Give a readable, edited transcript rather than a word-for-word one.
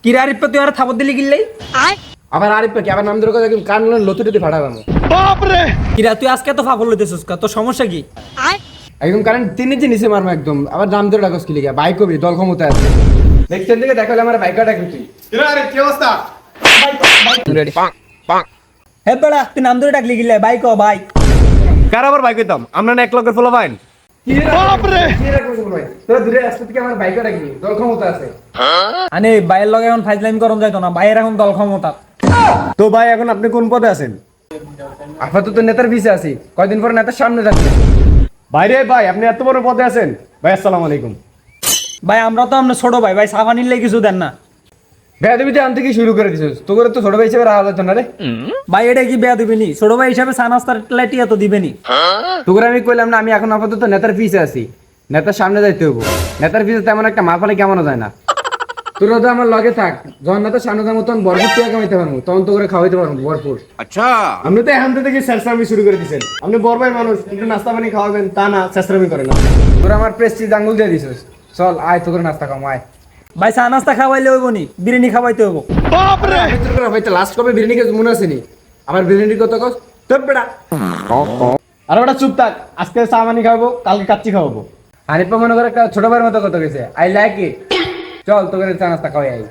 কিরে আরিফ তুই আর থাপড় দিলি গিললাই আবার আরিফ কি আবার নাম ধরে কথা কান লতুটিতে ফাটাবানো। কিরা তুই আজকে তো ফাফল হইতেছিস কা তোর সমস্যা কি? একদম কারণ তিন ইঞ্চি নিচে মারবো একদম। আবার নাম ধরে ডাকস কি লিগা বাইক কবি দল ক্ষমতা আছে দেখছেন দিকে দেখালে আমার বাইকটা ডাকি তুই কি অবস্থা রেডি হে বড়া তুই নাম ধরে ডাকলি গিললাই ভাই ক ভাই কার আবার বাইক হইতাম আমরা না এক লগে ফলো পাইন তোরা দূরে আসতে থেকে আমার বাইকটা ডাকি দল ক্ষমতা আছে। আনে ভাইয়ের লগে এখন ফাইজলাইন করন যাইতো না, ভাইয়ের এখন দল ক্ষমতা। তো ভাই এখন আপনি কোন পদে আছেন? আপাতত নেতার পিছে আছি, কয়দিন পর নেতার সামনে যাচ্ছি। ভাইরে ভাই আপনি এত বড় পদে আছেন? ভাই আসসালামু আলাইকুম। ভাই আমরা তো আমরা ছোট ভাই, ভাই সাফা নিলে কিছু দেন না। বেয়াদবিতে আনতে কি শুরু করে দিছিস? তোকে তো ছোট ভাই হিসেবে রাখা হতো না রে। ভাই এটা কি বেয়া দিবেনি? ছোট ভাই হিসাবে চা নাস্তার টিয়া তো দিবেনি। তোকে আমি কইলাম না আমি এখন আপাতত নেতার পিছে আছি, নেতার সামনে যাইতে হবো। নেতার পিছে তেমন একটা মাফালে কেমন যায় না। তোরা তো আমার লগে থাক, যখন নেতার সামনে যাবো তখন ভরপুর টিয়া কামাইতে পারবো, তখন তো করে খাওয়াইতে পারবো ভরপুর। আচ্ছা আপনি তো এখান থেকে চেষ্টামি শুরু করে দিয়েছেন। আপনি বড় ভাই মানুষ, একটু নাস্তা পানি খাওয়াবেন, তা না চেষ্টামি করেন না। তোরা আমার প্রেস্টিজ আঙ্গুল দিয়ে দিছিস। চল আয় তোকে নাস্তা খাম আয়। ভাই চা নাস্তা খাওয়াইলে হইব নি, বিরিয়ানি খাওয়াইতে হইব। ভাই তো লাস্ট কবে বিরিয়ানি খেয়ে মনে আছে নি? আমার বিরিয়ানির কথা কস তো বেটা। আর ওটা চুপ থাক, আজকে চা পানি খাওয়াবো, কালকে কাচ্চি খাওয়াবো। হানিফা মনে করে একটা ছোট ভাইয়ের মতো কথা গেছে, আই লাইক ইট। চল তোকে চা নাস্তা খাওয়াই আই।